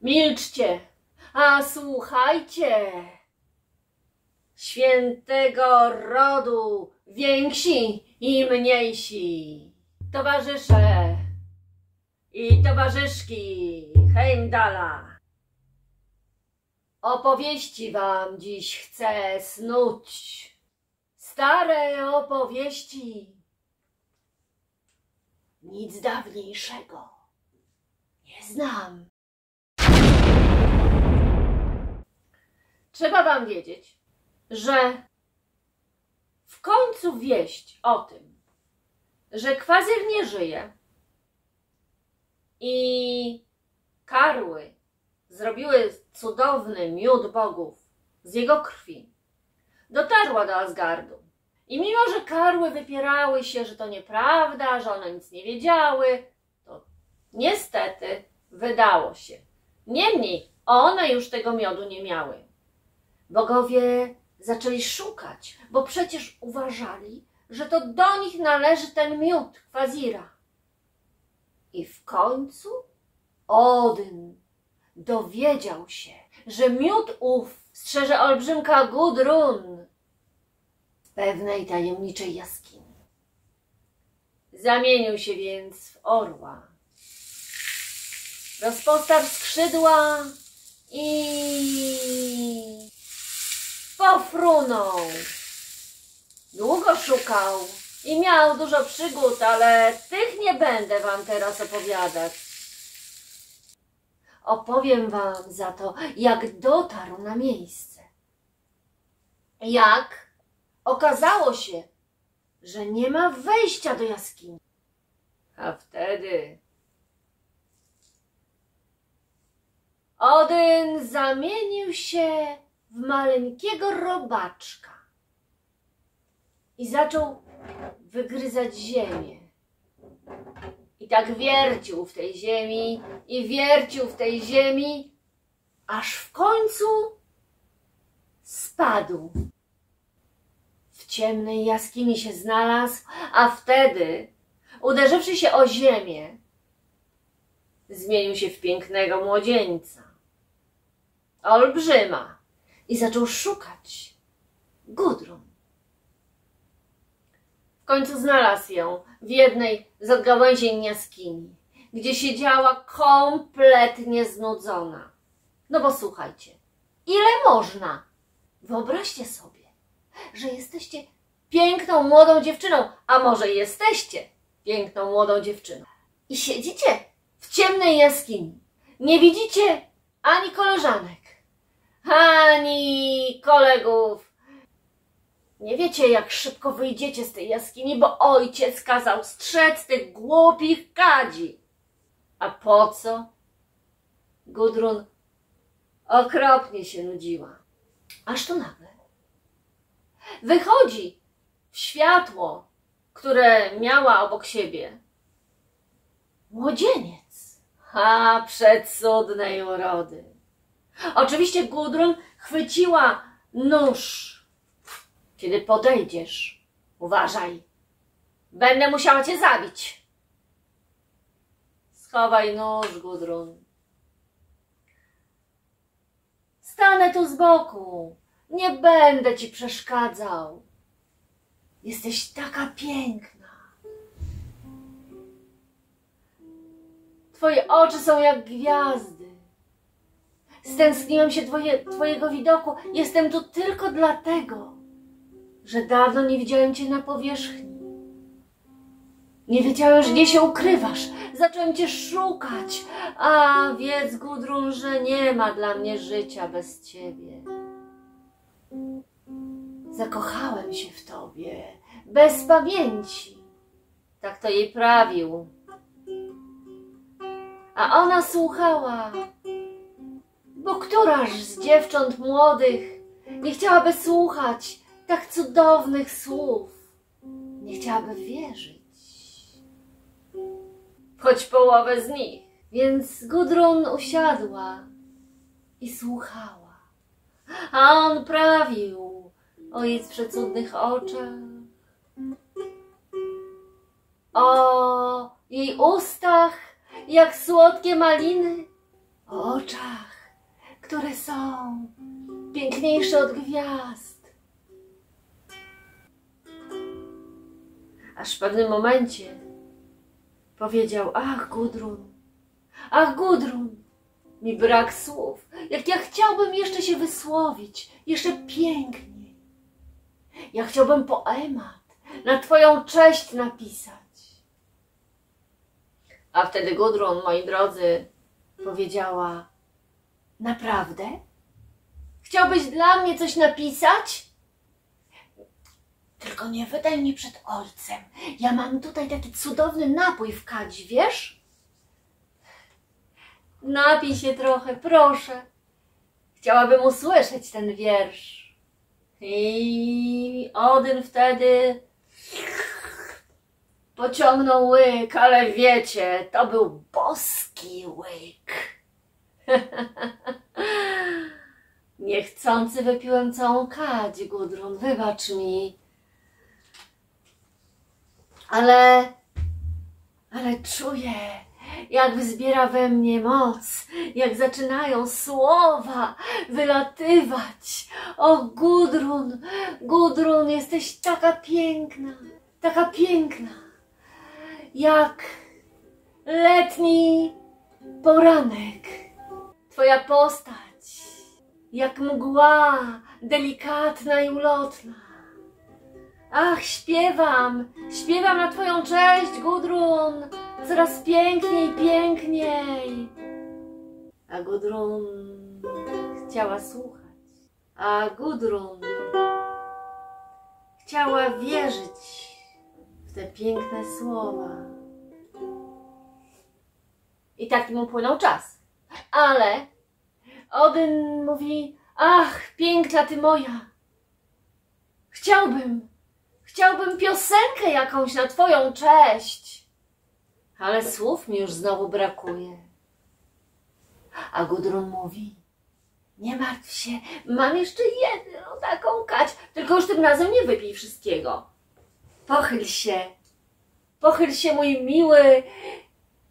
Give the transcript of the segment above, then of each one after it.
Milczcie, a słuchajcie. Świętego rodu, więksi i mniejsi, towarzysze i towarzyszki Heimdala. Opowieści wam dziś chcę snuć, stare opowieści. Nic dawniejszego nie znam. Trzeba wam wiedzieć, że w końcu wieść o tym, że Kwazir nie żyje i karły zrobiły cudowny miód bogów z jego krwi, dotarła do Asgardu. I mimo, że karły wypierały się, że to nieprawda, że one nic nie wiedziały, to niestety wydało się. Niemniej one już tego miodu nie miały. Bogowie zaczęli szukać, bo przecież uważali, że to do nich należy ten miód Kwazira. I w końcu Odyn dowiedział się, że miód ów strzeże olbrzymka Gudrun w pewnej tajemniczej jaskini. Zamienił się więc w orła. Rozpostarł skrzydła i pofrunął. Długo szukał i miał dużo przygód, ale tych nie będę wam teraz opowiadać. Opowiem wam za to, jak dotarł na miejsce. Jak okazało się, że nie ma wejścia do jaskini. A wtedy Odyn zamienił się w maleńkiego robaczka i zaczął wygryzać ziemię. I tak wiercił w tej ziemi i wiercił w tej ziemi, aż w końcu spadł. W ciemnej jaskini się znalazł, a wtedy, uderzywszy się o ziemię, zmienił się w pięknego młodzieńca, olbrzyma, i zaczął szukać Gudrun. W końcu znalazł ją w jednej z odgałęzień jaskini, gdzie siedziała kompletnie znudzona. No bo słuchajcie, ile można? Wyobraźcie sobie, że jesteście piękną, młodą dziewczyną, a może jesteście piękną, młodą dziewczyną i siedzicie w ciemnej jaskini. Nie widzicie ani koleżanek, ani kolegów. Nie wiecie, jak szybko wyjdziecie z tej jaskini, bo ojciec kazał strzec tych głupich kadzi. A po co? Gudrun okropnie się nudziła. Aż tu nagle wychodzi w światło, które miała obok siebie, młodzieniec, a przecudnej urody. Oczywiście Gudrun chwyciła nóż. Kiedy podejdziesz, uważaj, będę musiała cię zabić. Schowaj nóż, Gudrun. Stanę tu z boku, nie będę ci przeszkadzał. Jesteś taka piękna. Twoje oczy są jak gwiazdy. Stęskniłem się twojego widoku. Jestem tu tylko dlatego, że dawno nie widziałem cię na powierzchni. Nie wiedziałem, że gdzie się ukrywasz. Zacząłem cię szukać. A wiedz, Gudrun, że nie ma dla mnie życia bez ciebie. Zakochałem się w tobie, bez pamięci. Tak to jej prawił. A ona słuchała, bo któraż z dziewcząt młodych nie chciałaby słuchać tak cudownych słów, nie chciałaby wierzyć, choć połowę z nich. Więc Gudrun usiadła i słuchała, a on prawił o jej przecudnych oczach, o jej ustach jak słodkie maliny, o oczach, które są piękniejsze od gwiazd. Aż w pewnym momencie powiedział: ach Gudrun, mi brak słów, jak ja chciałbym jeszcze się wysłowić, jeszcze piękniej. Ja chciałbym poemat na twoją cześć napisać. A wtedy Gudrun, moi drodzy, powiedziała: naprawdę? Chciałbyś dla mnie coś napisać? Tylko nie wydaj mnie przed ojcem. Ja mam tutaj taki cudowny napój w kadzi, wiesz? Napij się trochę, proszę. Chciałabym usłyszeć ten wiersz. I Odyn wtedy pociągnął łyk, ale wiecie, to był boski łyk. Niechcący wypiłem całą kadź, Gudrun, wybacz mi. Ale czuję, jak wzbiera we mnie moc, jak zaczynają słowa wylatywać. O Gudrun, jesteś taka piękna, jak letni poranek. Twoja postać, jak mgła, delikatna i ulotna. Ach, śpiewam na twoją cześć, Gudrun, coraz piękniej. A Gudrun chciała słuchać, a Gudrun chciała wierzyć w te piękne słowa. I tak mu płynął czas, ale Odyn mówi: ach, piękna ty moja, chciałbym piosenkę jakąś na twoją cześć, ale słów mi już znowu brakuje. A Gudrun mówi: nie martw się, mam jeszcze jedną taką kadź, tylko już tym razem nie wypij wszystkiego. Pochyl się, mój miły,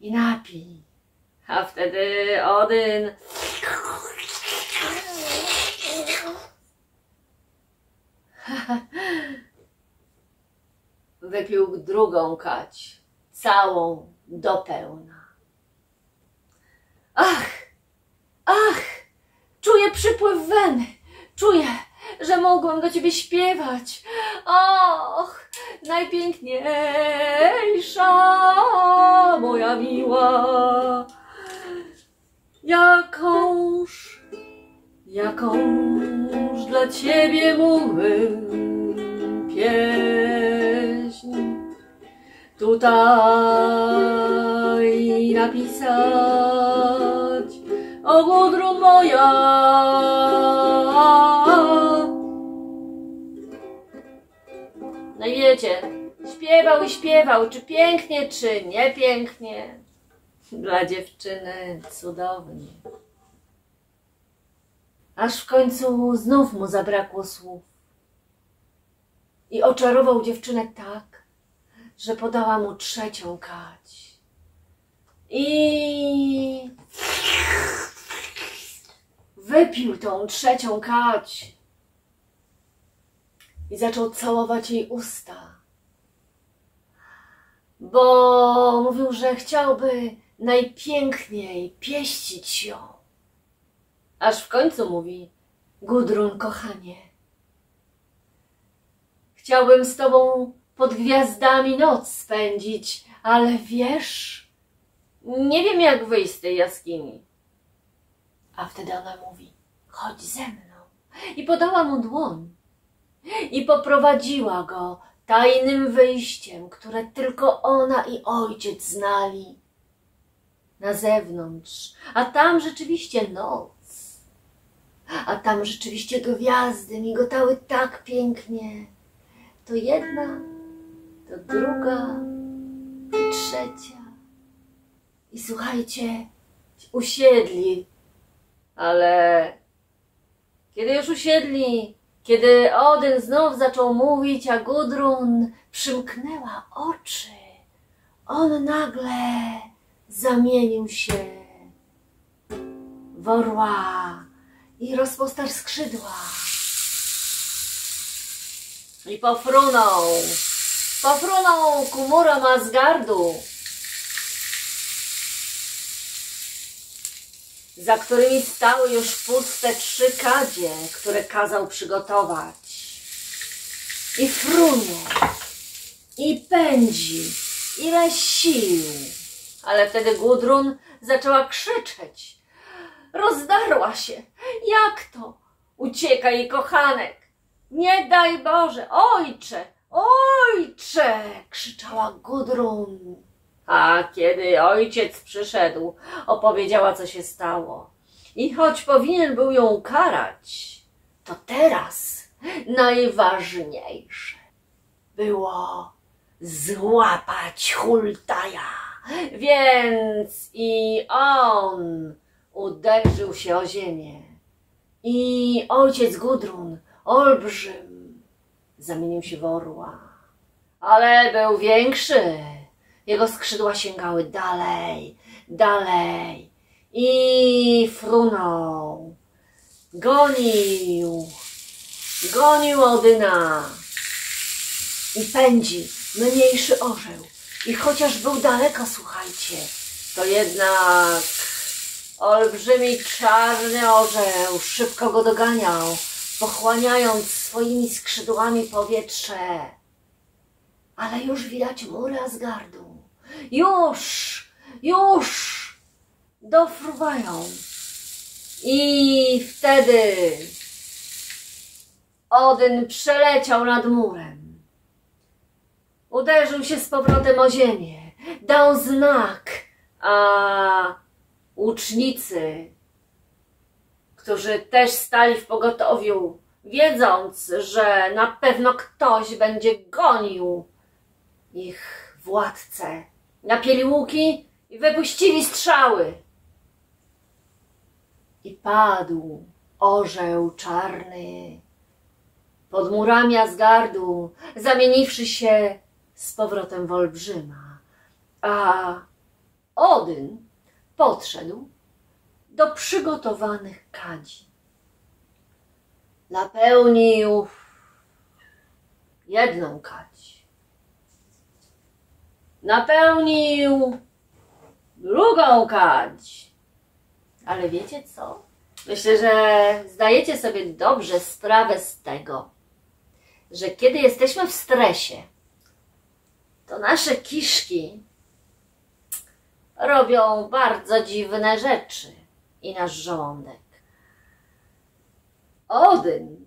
i napij. A wtedy Odyn wypił drugą kadź, całą do pełna. Ach, czuję przypływ weny, czuję, że mogłam do ciebie śpiewać. Och, najpiękniejsza moja miła, jakąż dla ciebie mógłbym pieśń tutaj napisać. O Gudrun moja, no i wiecie, śpiewał, czy pięknie, czy nie pięknie. Dla dziewczyny cudownie. Aż w końcu znów mu zabrakło słów. I oczarował dziewczynę tak, że podała mu trzecią kadź. I wypił tą trzecią kadź. I zaczął całować jej usta. Bo mówił, że chciałby najpiękniej pieścić ją. Aż w końcu mówi: Gudrun, kochanie, chciałbym z tobą pod gwiazdami noc spędzić, ale wiesz, nie wiem, jak wyjść z tej jaskini. A wtedy ona mówi: chodź ze mną. I podała mu dłoń. I poprowadziła go tajnym wyjściem, które tylko ona i ojciec znali, na zewnątrz. A tam rzeczywiście noc. A tam rzeczywiście gwiazdy migotały tak pięknie. To jedna, to druga, i trzecia. I słuchajcie, usiedli. Ale kiedy już usiedli, kiedy Odyn znów zaczął mówić, a Gudrun przymknęła oczy, on nagle zamienił się w orła i rozpostarł skrzydła. I pofrunął ku murom Asgardu, za którymi stały już puste 3 kadzie, które kazał przygotować. I frunie, i pędzi, ile sił. Ale wtedy Gudrun zaczęła krzyczeć. Rozdarła się. Jak to? Ucieka jej kochanek. Nie daj Boże, ojcze, ojcze, krzyczała Gudrun. A kiedy ojciec przyszedł, opowiedziała, co się stało. I choć powinien był ją ukarać, to teraz najważniejsze było złapać Hultaja. Więc i on uderzył się o ziemię. I ojciec Gudrun, olbrzym, zamienił się w orła. Ale był większy. Jego skrzydła sięgały dalej, dalej. I frunął. Gonił Odyna. I pędzi mniejszy orzeł. I chociaż był daleko, słuchajcie, to jednak olbrzymi czarny orzeł szybko go doganiał, pochłaniając swoimi skrzydłami powietrze. Ale już widać mury Asgardu. Już dofruwają. I wtedy Odyn przeleciał nad murem. Uderzył się z powrotem o ziemię. Dał znak, a łucznicy, którzy też stali w pogotowiu, wiedząc, że na pewno ktoś będzie gonił ich władcę, napięli łuki i wypuścili strzały. I padł orzeł czarny pod murami Asgardu, zamieniwszy się z powrotem w olbrzyma. A Odyn podszedł do przygotowanych kadzi. Napełnił jedną kadź. Napełnił drugą kadź. Ale wiecie co? Myślę, że zdajecie sobie dobrze sprawę z tego, że kiedy jesteśmy w stresie, to nasze kiszki robią bardzo dziwne rzeczy i nasz żołądek. Odyn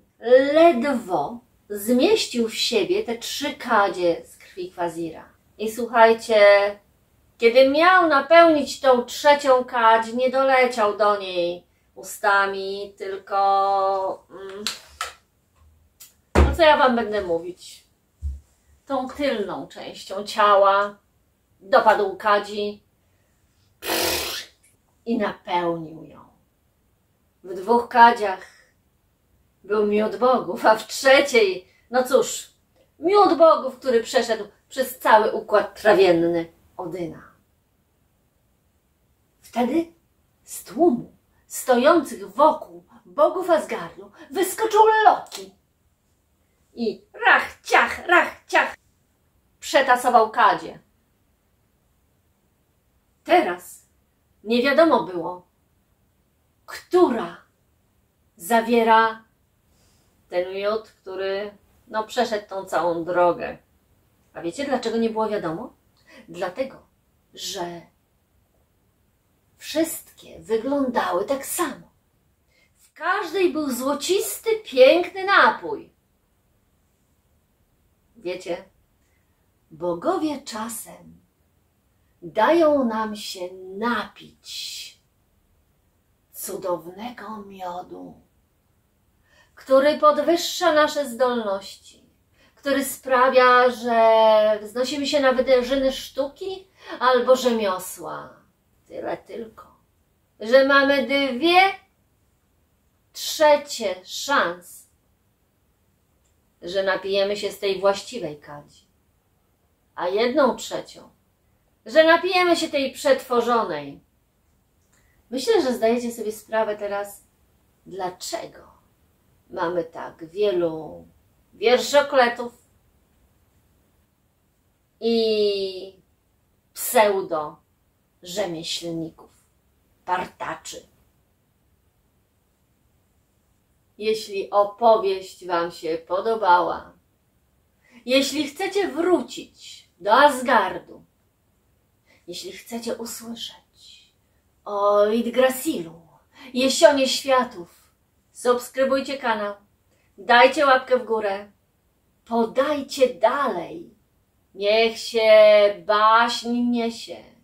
ledwo zmieścił w siebie te 3 kadzie z krwi Kwazira. I słuchajcie, kiedy miał napełnić tą 3. kadź, nie doleciał do niej ustami, tylko... no co ja wam będę mówić? Tą tylną częścią ciała dopadł kadzi i napełnił ją. W 2 kadziach był miód bogów, a w 3, no cóż, miód bogów, który przeszedł przez cały układ trawienny Odyna. Wtedy z tłumu stojących wokół bogów Asgardu wyskoczył Loki i rach, ciach, przetasował kadzie. Teraz nie wiadomo było, która zawiera ten miód, który no przeszedł tą całą drogę. A wiecie, dlaczego nie było wiadomo? Dlatego, że wszystkie wyglądały tak samo. W każdej był złocisty, piękny napój. Wiecie, bogowie czasem dają nam się napić cudownego miodu, który podwyższa nasze zdolności, który sprawia, że wznosimy się na wyżyny sztuki albo rzemiosła. Tyle tylko, że mamy 2/3 szans, że napijemy się z tej właściwej kadzi, a 1/3, że napijemy się tej przetworzonej. Myślę, że zdajecie sobie sprawę teraz, dlaczego mamy tak wielu wierszokletów i pseudo-rzemieślników, partaczy. Jeśli opowieść Wam się podobała, jeśli chcecie wrócić do Asgardu, jeśli chcecie usłyszeć o Yggdrasilu, Jesionie Światów, subskrybujcie kanał, dajcie łapkę w górę, podajcie dalej. Niech się baśń niesie.